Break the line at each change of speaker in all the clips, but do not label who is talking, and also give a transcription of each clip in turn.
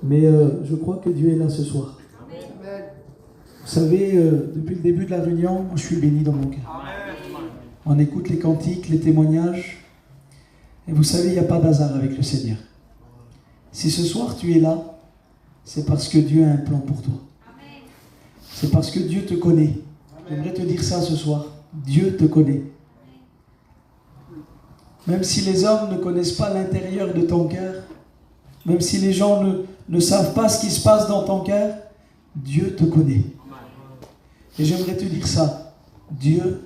Mais je crois que Dieu est là ce soir. Amen. Vous savez, depuis le début de la réunion, moi, je suis béni dans mon cœur. On écoute les cantiques, les témoignages. Et vous savez, il n'y a pas d'hasard avec le Seigneur. Si ce soir tu es là, c'est parce que Dieu a un plan pour toi. C'est parce que Dieu te connaît. J'aimerais te dire ça ce soir. Dieu te connaît. Même si les hommes ne connaissent pas l'intérieur de ton cœur, même si les gens ne savent pas ce qui se passe dans ton cœur, Dieu te connaît. Et j'aimerais te dire ça. Dieu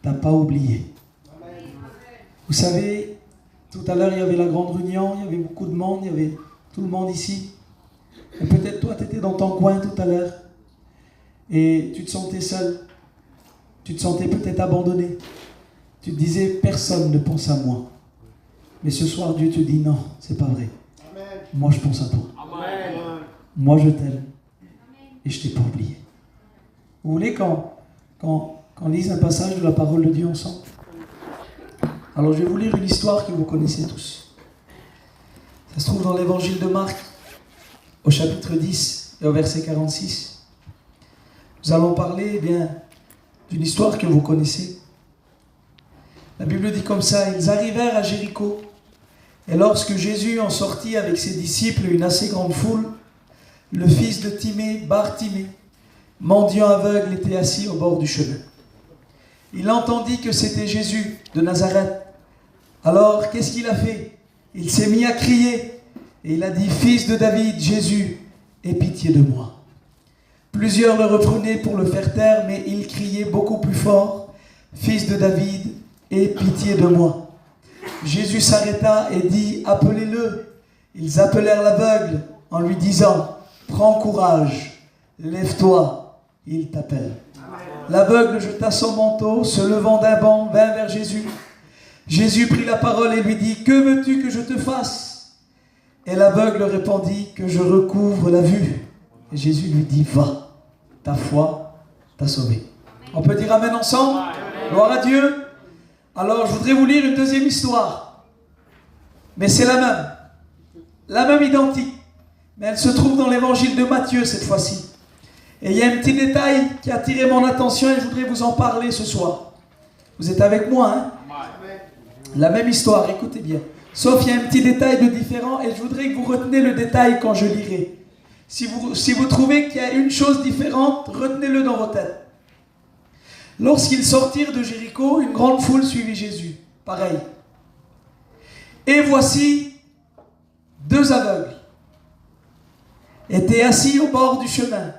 t'a pas oublié. Vous savez, tout à l'heure, il y avait la grande réunion, il y avait beaucoup de monde, il y avait tout le monde ici. Et peut-être toi, tu étais dans ton coin tout à l'heure. Et tu te sentais seul. Tu te sentais peut-être abandonné. Tu te disais, personne ne pense à moi. Mais ce soir, Dieu te dit, non, c'est pas vrai. Amen. Moi, je pense à toi. Amen. Moi, je t'aime. Et je t'ai pas oublié. Vous voulez qu'on lise un passage de la parole de Dieu ensemble? Alors, je vais vous lire une histoire que vous connaissez tous. Ça se trouve dans l'évangile de Marc, au chapitre 10 et au verset 46. Nous allons parler d'une histoire que vous connaissez. La Bible dit comme ça: ils arrivèrent à Jéricho, et lorsque Jésus en sortit avec ses disciples et une assez grande foule, le fils de Timée, Bartimée, mendiant aveugle, était assis au bord du chemin. Il entendit que c'était Jésus de Nazareth. Alors, qu'est-ce qu'il a fait? Il s'est mis à crier, et il a dit: Fils de David, Jésus, aie pitié de moi. Plusieurs le reprenaient pour le faire taire, mais il criait beaucoup plus fort: Fils de David, aie pitié de moi. Jésus s'arrêta et dit: Appelez-le. Ils appelèrent l'aveugle en lui disant: Prends courage, lève-toi, il t'appelle. L'aveugle jeta son manteau, se levant d'un bond, vint vers Jésus. Jésus prit la parole et lui dit: Que veux-tu que je te fasse? Et l'aveugle répondit: Que je recouvre la vue. Et Jésus lui dit: Va, ta foi t'a sauvé. On peut dire amen ensemble? Gloire à Dieu. Alors je voudrais vous lire une deuxième histoire. Mais c'est la même identique. Mais elle se trouve dans l'évangile de Matthieu cette fois-ci. Et il y a un petit détail qui a attiré mon attention et je voudrais vous en parler ce soir. Vous êtes avec moi, hein? La même histoire, écoutez bien. Sauf il y a un petit détail de différent et je voudrais que vous reteniez le détail quand je lirai. Si vous trouvez qu'il y a une chose différente, retenez-le dans vos têtes. Lorsqu'ils sortirent de Jéricho, une grande foule suivit Jésus. Pareil. Et voici, 2 aveugles étaient assis au bord du chemin.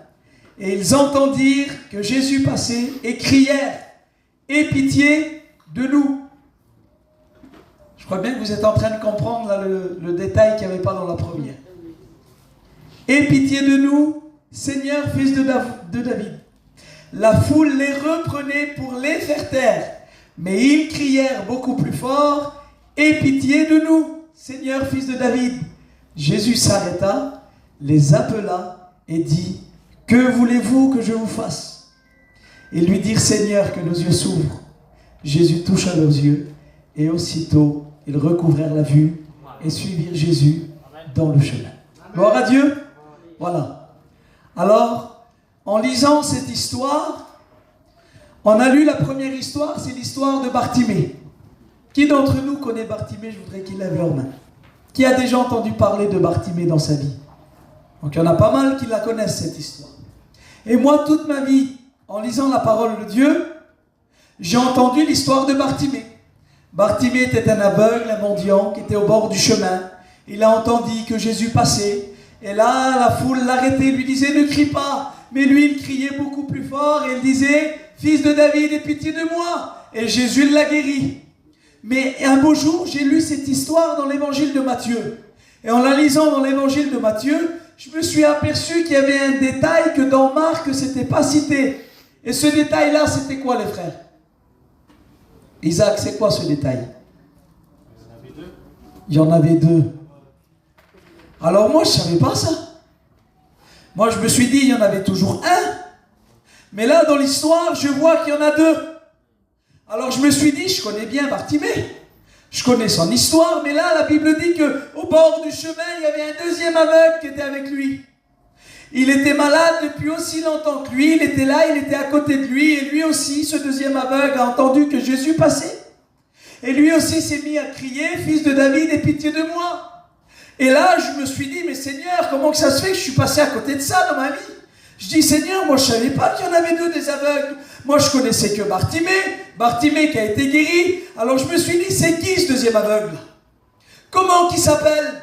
Et ils entendirent que Jésus passait et crièrent: Aie pitié de nous. Je crois bien que vous êtes en train de comprendre là, le détail qu'il n'y avait pas dans la première. Aie pitié de nous, Seigneur, fils de David. La foule les reprenait pour les faire taire, mais ils crièrent beaucoup plus fort: Aie pitié de nous, Seigneur, fils de David. Jésus s'arrêta, les appela et dit: Que voulez-vous que je vous fasse? Ils lui dirent: Seigneur, que nos yeux s'ouvrent. Jésus toucha leurs yeux, et aussitôt ils recouvrèrent la vue et suivirent Jésus dans le chemin. Gloire à Dieu. Voilà. Alors, en lisant cette histoire, on a lu la première histoire, c'est l'histoire de Bartimée. Qui d'entre nous connaît Bartimée? Je voudrais qu'il lève leur main. Qui a déjà entendu parler de Bartimée dans sa vie? Donc il y en a pas mal qui la connaissent, cette histoire. Et moi, toute ma vie, en lisant la parole de Dieu, j'ai entendu l'histoire de Bartimée. Bartimée était un aveugle, un mendiant, qui était au bord du chemin. Il a entendu que Jésus passait. Et là, la foule l'arrêtait, lui disait: Ne crie pas. Mais lui, il criait beaucoup plus fort et il disait: Fils de David, aie pitié de moi. Et Jésus l'a guéri. Mais un beau jour, j'ai lu cette histoire dans l'évangile de Matthieu. Et en la lisant dans l'évangile de Matthieu, je me suis aperçu qu'il y avait un détail que dans Marc, ce n'était pas cité. Et ce détail-là, c'était quoi, les frères? Isaac, c'est quoi ce détail? Il y en avait deux. Alors moi, je ne savais pas ça. Moi, je me suis dit, il y en avait toujours un. Mais là, dans l'histoire, je vois qu'il y en a deux. Alors je me suis dit, je connais bien Bartimée. Je connais son histoire, mais là, la Bible dit qu'au bord du chemin, il y avait un deuxième aveugle qui était avec lui. Il était malade depuis aussi longtemps que lui, il était là, il était à côté de lui, et lui aussi, ce deuxième aveugle, a entendu que Jésus passait. Et lui aussi s'est mis à crier, fils de David, aie pitié de moi. Et là, je me suis dit, mais Seigneur, comment que ça se fait que je suis passé à côté de ça dans ma vie? Je dis, Seigneur, moi je ne savais pas qu'il y en avait deux des aveugles. Moi je connaissais que Bartimée qui a été guéri. Alors je me suis dit, c'est qui ce deuxième aveugle? Comment qu'il s'appelle?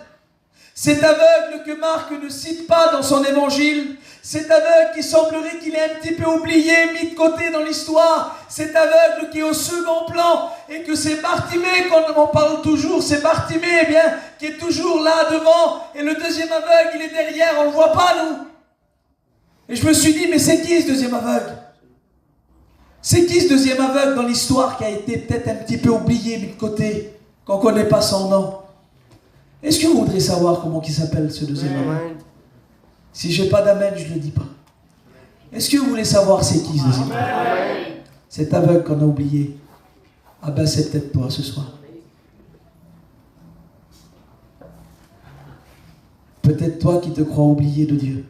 Cet aveugle que Marc ne cite pas dans son évangile, cet aveugle qui semblerait qu'il est un petit peu oublié, mis de côté dans l'histoire, cet aveugle qui est au second plan, et que c'est Bartimée qu'on en parle toujours, c'est Bartimée, eh bien, qui est toujours là devant, et le deuxième aveugle, il est derrière, on ne le voit pas, nous. Et je me suis dit, mais c'est qui ce deuxième aveugle? C'est qui ce deuxième aveugle dans l'histoire qui a été peut-être un petit peu oublié, mis de côté, qu'on ne connaît pas son nom? Est-ce que vous voudrez savoir comment il s'appelle ce deuxième aveugle? Si je n'ai pas d'amen, je ne le dis pas. Est-ce que vous voulez savoir c'est qui ce deuxième aveugle? Cet aveugle qu'on a oublié. Ah ben c'est peut-être toi ce soir. Peut-être toi qui te crois oublié de Dieu.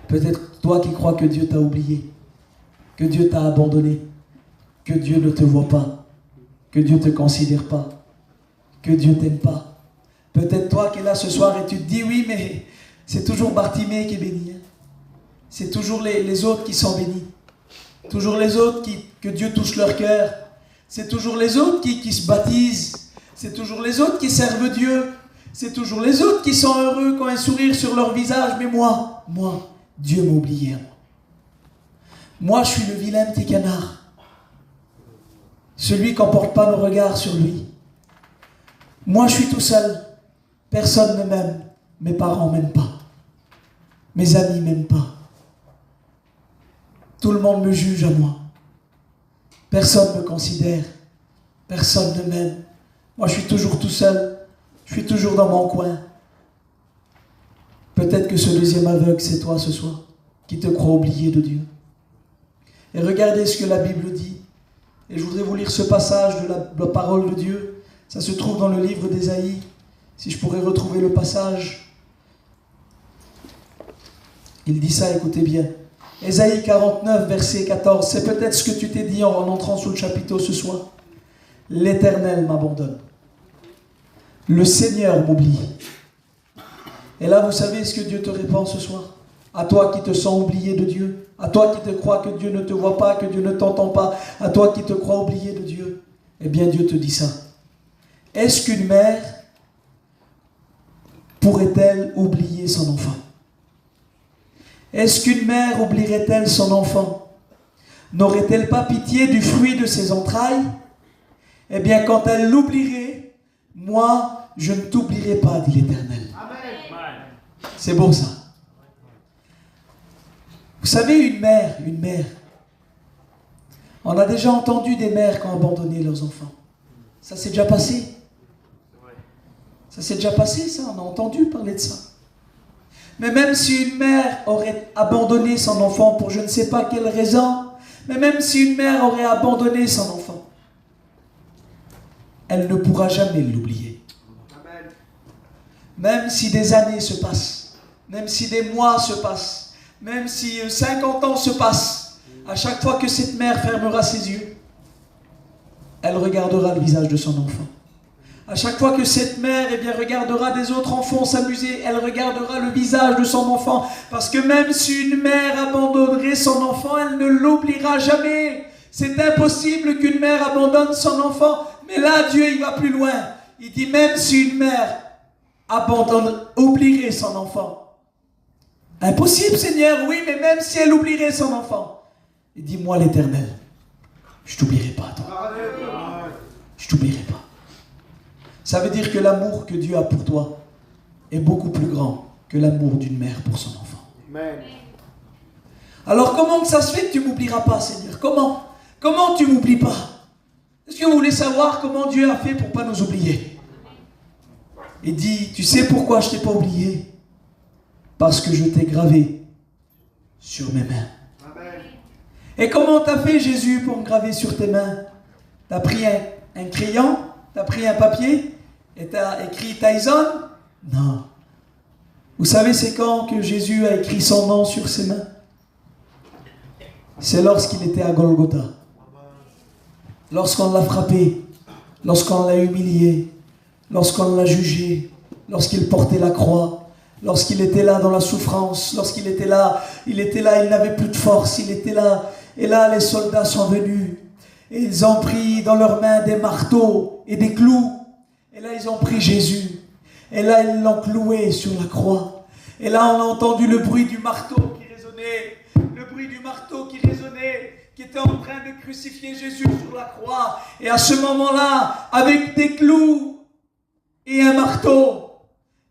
Peut-être toi qui crois que Dieu t'a oublié, que Dieu t'a abandonné, que Dieu ne te voit pas, que Dieu ne te considère pas, que Dieu t'aime pas. Peut-être toi qui es là ce soir et tu te dis, oui, mais c'est toujours Bartimée qui est béni. Hein. C'est toujours les autres qui sont bénis. Toujours les autres que Dieu touche leur cœur. C'est toujours les autres qui se baptisent. C'est toujours les autres qui servent Dieu. C'est toujours les autres qui sont heureux, qui ont un sourire sur leur visage. Mais moi, Dieu m'a oublié. Moi, je suis le vilain petit canard. Celui qui n'emporte pas nos regards sur lui. Moi, je suis tout seul. Personne ne m'aime. Mes parents ne m'aiment pas. Mes amis ne m'aiment pas. Tout le monde me juge à moi. Personne ne me considère. Personne ne m'aime. Moi, je suis toujours tout seul. Je suis toujours dans mon coin. Peut-être que ce deuxième aveugle, c'est toi ce soir, qui te crois oublié de Dieu. Et regardez ce que la Bible dit. Et je voudrais vous lire ce passage de la parole de Dieu. Ça se trouve dans le livre d'Ésaïe. Si je pourrais retrouver le passage. Il dit ça, écoutez bien. Ésaïe 49, verset 14. C'est peut-être ce que tu t'es dit en entrant sous le chapiteau ce soir. L'Éternel m'abandonne. Le Seigneur m'oublie. Et là, vous savez ce que Dieu te répond ce soir? À toi qui te sens oublié de Dieu, à toi qui te crois que Dieu ne te voit pas, que Dieu ne t'entend pas, à toi qui te crois oublié de Dieu, eh bien Dieu te dit ça. Est-ce qu'une mère pourrait-elle oublier son enfant? Est-ce qu'une mère oublierait-elle son enfant? N'aurait-elle pas pitié du fruit de ses entrailles? Eh bien, quand elle l'oublierait, moi, je ne t'oublierai pas, dit l'Éternel. C'est beau ça. Vous savez, une mère, on a déjà entendu des mères qui ont abandonné leurs enfants. Ça s'est déjà passé. Ça s'est déjà passé, ça, on a entendu parler de ça. Mais même si une mère aurait abandonné son enfant pour je ne sais pas quelle raison, mais même si une mère aurait abandonné son enfant, elle ne pourra jamais l'oublier. Même si des années se passent, même si des mois se passent, même si 50 ans se passent, à chaque fois que cette mère fermera ses yeux, elle regardera le visage de son enfant. À chaque fois que cette mère regardera des autres enfants s'amuser, elle regardera le visage de son enfant. Parce que même si une mère abandonnerait son enfant, elle ne l'oubliera jamais. C'est impossible qu'une mère abandonne son enfant. Mais là, Dieu, il va plus loin. Il dit même si une mère oublierait son enfant. Impossible, Seigneur, oui, mais même si elle oublierait son enfant. Il dit, moi l'Éternel, je ne t'oublierai pas, toi. Je ne t'oublierai pas. Ça veut dire que l'amour que Dieu a pour toi est beaucoup plus grand que l'amour d'une mère pour son enfant. Amen. Alors comment que ça se fait que tu ne m'oublieras pas, Seigneur? Comment tu ne m'oublies pas? Est-ce que vous voulez savoir comment Dieu a fait pour ne pas nous oublier? Il dit, tu sais pourquoi je ne t'ai pas oublié? Parce que je t'ai gravé sur mes mains. Amen. Et comment t'as fait, Jésus, pour me graver sur tes mains? T'as pris Un crayon? T'as pris un papier et t'as écrit Tyson? Non. Vous savez c'est quand que Jésus a écrit son nom sur ses mains? C'est lorsqu'il était à Golgotha. Lorsqu'on l'a frappé, lorsqu'on l'a humilié, lorsqu'on l'a jugé, lorsqu'il portait la croix, lorsqu'il était là dans la souffrance, lorsqu'il était là, il n'avait plus de force, il était là. Et là, les soldats sont venus et ils ont pris dans leurs mains des marteaux et des clous. Et là, ils ont pris Jésus. Et là, ils l'ont cloué sur la croix. Et là, on a entendu le bruit du marteau qui résonnait, le bruit du marteau qui résonnait, qui était en train de crucifier Jésus sur la croix. Et à ce moment-là, avec des clous et un marteau,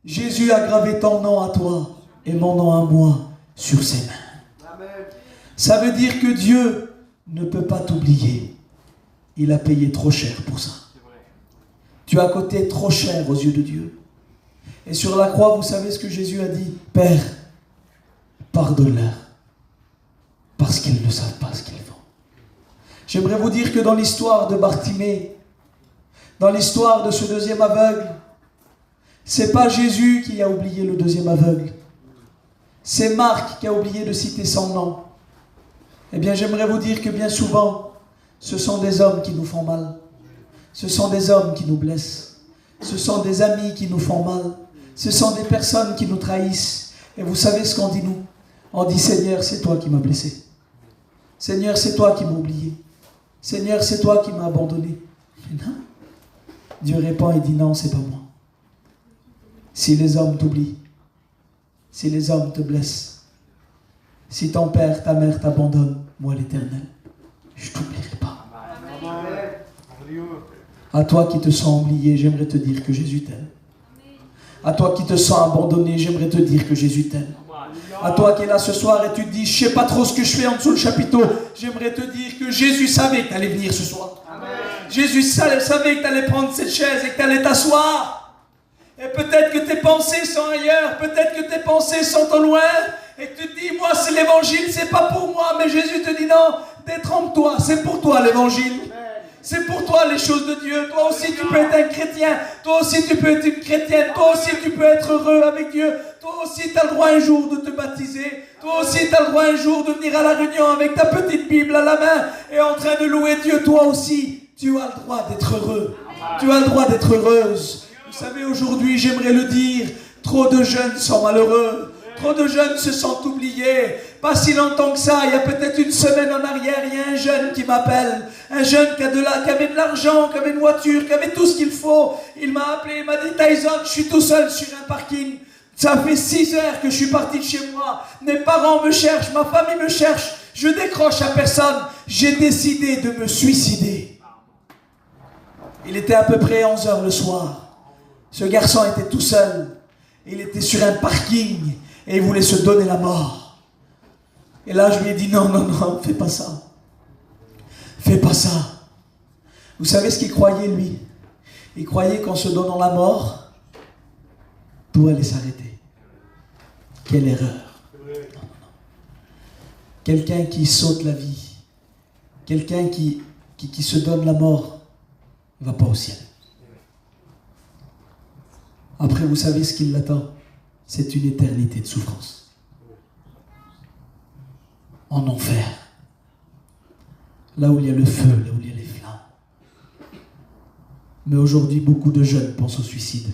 Jésus a gravé ton nom à toi et mon nom à moi sur ses mains. Amen. Ça veut dire que Dieu ne peut pas t'oublier. Il a payé trop cher pour ça. Tu as coûté trop cher aux yeux de Dieu. Et sur la croix, vous savez ce que Jésus a dit? Père, pardonne-leur, parce qu'ils ne savent pas ce qu'ils font. J'aimerais vous dire que dans l'histoire de Bartimée, dans l'histoire de ce deuxième aveugle, c'est pas Jésus qui a oublié le deuxième aveugle. C'est Marc qui a oublié de citer son nom. Eh bien, j'aimerais vous dire que bien souvent, ce sont des hommes qui nous font mal. Ce sont des hommes qui nous blessent. Ce sont des amis qui nous font mal. Ce sont des personnes qui nous trahissent. Et vous savez ce qu'on dit nous? On dit, Seigneur, c'est toi qui m'as blessé. Seigneur, c'est toi qui m'as oublié. Seigneur, c'est toi qui m'as abandonné. Mais non. Dieu répond et dit, non, c'est pas moi. Si les hommes t'oublient, si les hommes te blessent, si ton père, ta mère t'abandonnent, moi l'Éternel, je ne t'oublierai pas. À toi qui te sens oublié, j'aimerais te dire que Jésus t'aime. À toi qui te sens abandonné, j'aimerais te dire que Jésus t'aime. À toi qui es là ce soir et tu te dis, je ne sais pas trop ce que je fais en dessous le chapiteau, j'aimerais te dire que Jésus savait que tu allais venir ce soir. Amen. Jésus savait que tu allais prendre cette chaise et que tu allais t'asseoir. Et peut-être que tes pensées sont ailleurs, peut-être que tes pensées sont au loin, et que tu te dis, moi c'est l'évangile, c'est pas pour moi, mais Jésus te dit non, détrompe-toi, c'est pour toi l'évangile. C'est pour toi les choses de Dieu. Toi aussi tu peux être un chrétien. Toi aussi tu peux être une chrétienne. Toi aussi tu peux être heureux avec Dieu. Toi aussi tu as le droit un jour de te baptiser. Toi aussi tu as le droit un jour de venir à la réunion avec ta petite Bible à la main et en train de louer Dieu. Toi aussi tu as le droit d'être heureux. Tu as le droit d'être heureuse. Vous savez, aujourd'hui, j'aimerais le dire, trop de jeunes sont malheureux. Trop de jeunes se sont oubliés. Pas si longtemps que ça, il y a peut-être une semaine en arrière, il y a un jeune qui m'appelle. Un jeune qui avait de l'argent, qui avait une voiture, qui avait tout ce qu'il faut. Il m'a appelé, il m'a dit, Tyson, je suis tout seul sur un parking. Ça fait 6 heures que je suis parti de chez moi. Mes parents me cherchent, ma famille me cherche. Je décroche à personne. J'ai décidé de me suicider. Il était à peu près 11 heures le soir. Ce garçon était tout seul. Il était sur un parking et il voulait se donner la mort. Et là, je lui ai dit, non, non, non, fais pas ça. Fais pas ça. Vous savez ce qu'il croyait, lui? Il croyait qu'en se donnant la mort, tout allait s'arrêter. Quelle erreur. Non, non, non. Quelqu'un qui saute la vie, quelqu'un qui se donne la mort, ne va pas au ciel. Après, vous savez ce qui l'attend? C'est une éternité de souffrance. En enfer. Là où il y a le feu, là où il y a les flammes. Mais aujourd'hui, beaucoup de jeunes pensent au suicide.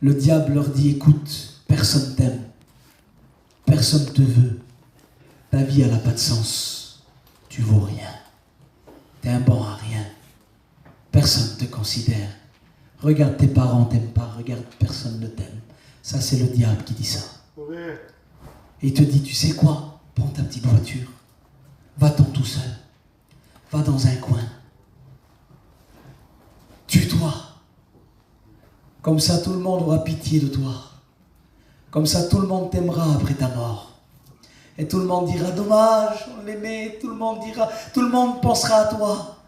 Le diable leur dit, écoute, personne t'aime. Personne te veut. Ta vie, elle n'a pas de sens. Tu vaux rien. T'es un bon à rien. Personne ne te considère. Regarde, tes parents t'aiment pas. Regarde, personne ne t'aime. Ça, c'est le diable qui dit ça. Et il te dit, tu sais quoi? Prends ta petite voiture. Va-t'en tout seul. Va dans un coin. Tue-toi. Comme ça, tout le monde aura pitié de toi. Comme ça, tout le monde t'aimera après ta mort. Et tout le monde dira, dommage, on l'aimait. Tout le monde pensera à toi.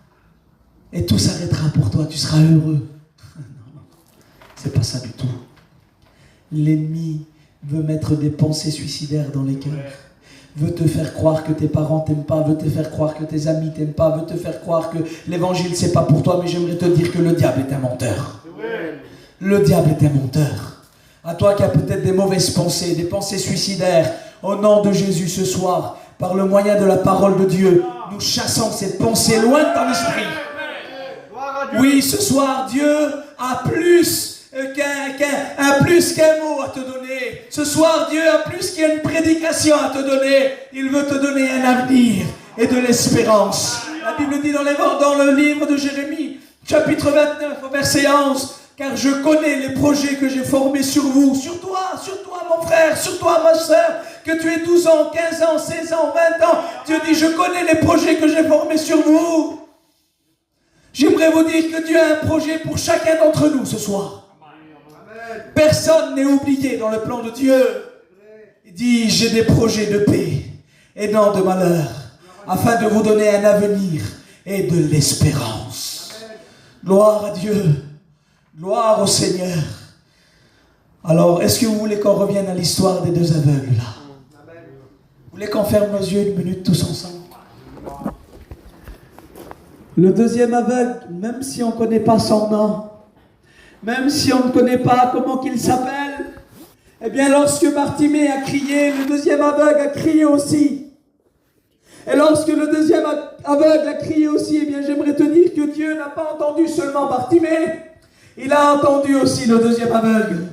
Et tout s'arrêtera pour toi. Tu seras heureux. Non, c'est pas ça du tout. L'ennemi veut mettre des pensées suicidaires dans les cœurs. veut te faire croire que tes parents t'aiment pas, veut te faire croire que tes amis t'aiment pas, veut te faire croire que l'évangile c'est pas pour toi, mais j'aimerais te dire que le diable est un menteur. Le diable est un menteur. À toi qui as peut-être des mauvaises pensées, des pensées suicidaires, au nom de Jésus ce soir, par le moyen de la parole de Dieu, nous chassons cette pensée loin de ton esprit. Oui, ce soir, Dieu a plus qu'un mot à te donner. Ce soir, Dieu a plus qu'une prédication à te donner. Il veut te donner un avenir et de l'espérance. La Bible dit dans le livre de Jérémie, chapitre 29, verset 11, « Car je connais les projets que j'ai formés sur vous, sur toi mon frère, sur toi ma soeur, que tu aies 12 ans, 15 ans, 16 ans, 20 ans. Dieu dit, je connais les projets que j'ai formés sur vous. » J'aimerais vous dire que Dieu a un projet pour chacun d'entre nous ce soir. Personne n'est oublié dans le plan de Dieu. Il dit, j'ai des projets de paix et non de malheur, afin de vous donner un avenir et de l'espérance. Gloire à Dieu. Gloire au Seigneur. Alors, est-ce que vous voulez qu'on revienne à l'histoire des deux aveugles là? Vous voulez qu'on ferme nos yeux une minute tous ensemble? Le deuxième aveugle, même si on ne connaît pas son nom, même si on ne connaît pas comment il s'appelle, eh bien lorsque Bartimée a crié, le deuxième aveugle a crié aussi. Et lorsque le deuxième aveugle a crié aussi, eh bien j'aimerais te dire que Dieu n'a pas entendu seulement Bartimée, il a entendu aussi le deuxième aveugle.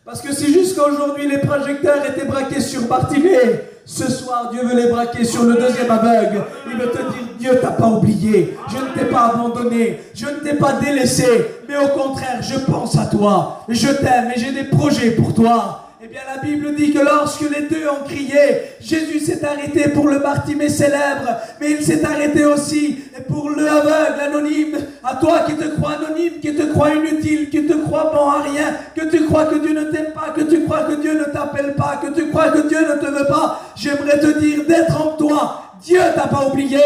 Parce que si jusqu'aujourd'hui les projecteurs étaient braqués sur Bartimée, ce soir Dieu veut les braquer sur le deuxième aveugle. Il veut te dire, Dieu t'a pas oublié, je ne t'ai pas abandonné, je ne t'ai pas délaissé, mais au contraire je pense à toi, je t'aime et j'ai des projets pour toi. Eh bien la Bible dit que lorsque les deux ont crié, Jésus s'est arrêté pour le Bartimée célèbre, mais il s'est arrêté aussi pour le aveugle anonyme. À toi qui te crois anonyme, qui te crois inutile, qui te crois bon à rien, que tu crois que Dieu ne t'aime pas, que tu crois que Dieu ne t'appelle pas, que tu crois que Dieu ne te veut pas, j'aimerais te dire d'être en toi. Dieu t'a pas oublié,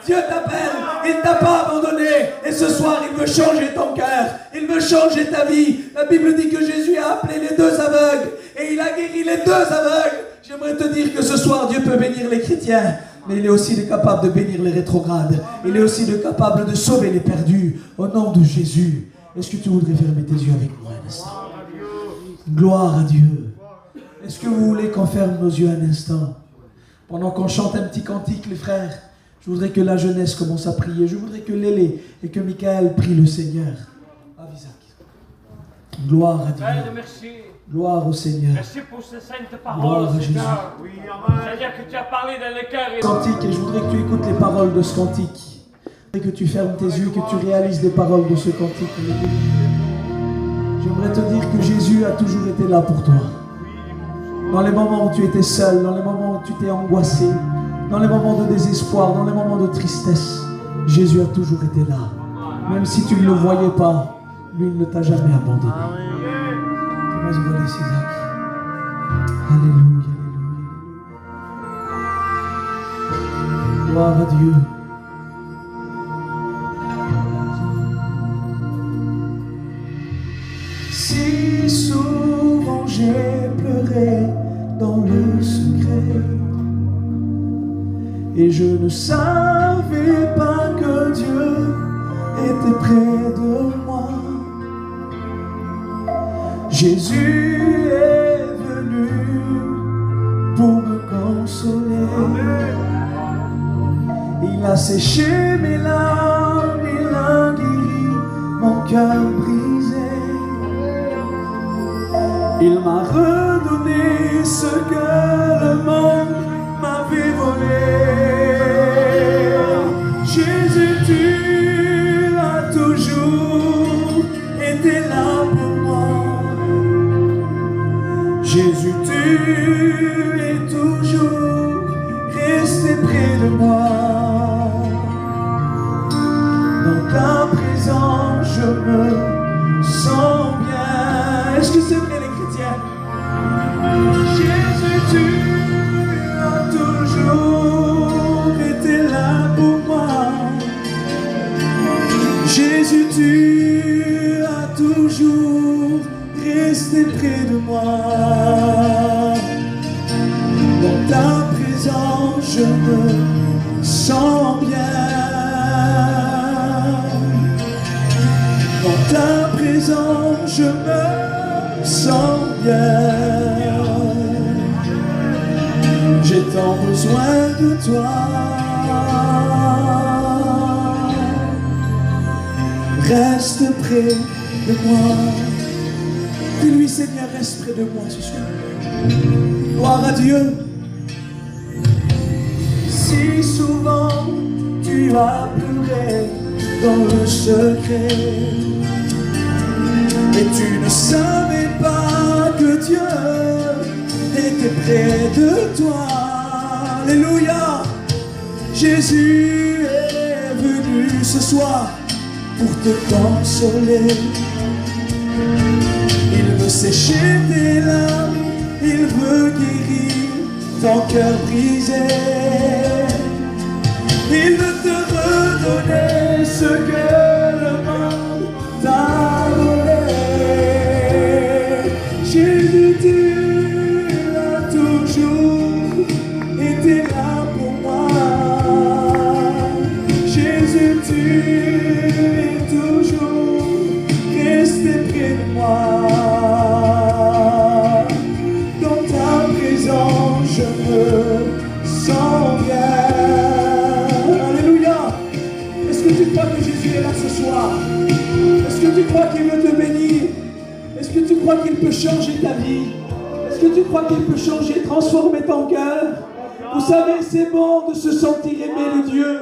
Dieu t'appelle, il t'a pas abandonné, et ce soir il veut changer ton cœur, il veut changer ta vie. La Bible dit que Jésus a appelé les deux aveugles et il a guéri les deux aveugles. J'aimerais te dire que ce soir Dieu peut bénir les chrétiens, mais il est aussi capable de bénir les rétrogrades, il est aussi capable de sauver les perdus au nom de Jésus. Est-ce que tu voudrais fermer tes yeux avec moi un instant? Gloire à Dieu. Est-ce que vous voulez qu'on ferme nos yeux un instant? Pendant qu'on chante un petit cantique, les frères, je voudrais que la jeunesse commence à prier. Je voudrais que Lélé et que Michael prient le Seigneur. Avisac. Gloire à Dieu. Gloire au Seigneur.
Merci pour ces saintes paroles.
Gloire à Jésus.
C'est-à-dire que tu as parlé dans le cœur.
Cantique, et je voudrais que tu écoutes les paroles de ce cantique. Je voudrais que tu fermes tes yeux, que tu réalises les paroles de ce cantique. J'aimerais te dire que Jésus a toujours été là pour toi. Dans les moments où tu étais seul, dans les moments où tu t'es angoissé, dans les moments de désespoir, dans les moments de tristesse, Jésus a toujours été là. Même si tu ne le voyais pas, lui il ne t'a jamais abandonné. Comment se voit les Isaac? Alléluia, alléluia. Gloire à Dieu. Si souvent j'ai pleuré dans le secret, et je ne savais pas que Dieu était près de moi. Jésus est venu pour me consoler. Il a séché mes larmes, il a guéri mon cœur brisé. Il m'a redonné ce que le monde m'avait volé. Jésus, tu as toujours été là pour moi. Jésus, tu es toujours resté près de moi. Dans ta présence, je me sens bien. Est-ce que c'est vrai, les chrétiens? Jésus, tu as toujours été là pour moi. Jésus, tu as toujours resté près de moi. Dans ta présence, J'ai tant besoin de toi. Reste près de moi. Dis-lui, Seigneur, reste près de moi ce soir. Gloire à Dieu. Si souvent tu as pleuré dans le secret et tu ne savais pas que Dieu était près de toi. Alléluia. Jésus est venu ce soir pour te consoler. Il veut sécher tes larmes, il veut guérir ton cœur brisé. Il veut te redonner ce que le monde t'a donné. Jésus, tu as toujours été là pour moi. Jésus, tu es toujours resté près de moi. Dans ta présence, je me sens bien. Alléluia. Est-ce que tu crois que Jésus est là ce soir? Est-ce que tu crois qu'il veut te bénir? Est-ce que tu crois qu'il peut changer ta vie? Est-ce que tu crois qu'il peut changer, transformer ton cœur? Vous savez, c'est bon de se sentir aimé de Dieu.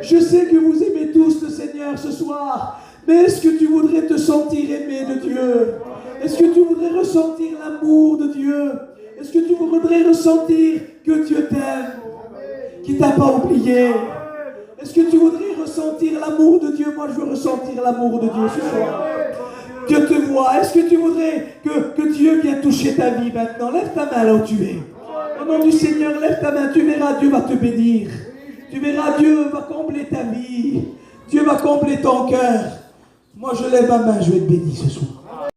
Je sais que vous aimez tous le Seigneur ce soir, mais est-ce que tu voudrais te sentir aimé de Dieu? Est-ce que tu voudrais ressentir l'amour de Dieu? Est-ce que tu voudrais ressentir que Dieu t'aime, qu'il ne t'a pas oublié? Est-ce que tu voudrais ressentir l'amour de Dieu? Moi, je veux ressentir l'amour de Dieu ce soir. Dieu te voit. Est-ce que tu voudrais que Dieu vienne toucher ta vie maintenant? Lève ta main là où tu es. Au nom du Seigneur, lève ta main. Tu verras, Dieu va te bénir. Tu verras, Dieu va combler ta vie. Dieu va combler ton cœur. Moi, je lève ma main, je vais te bénir ce soir.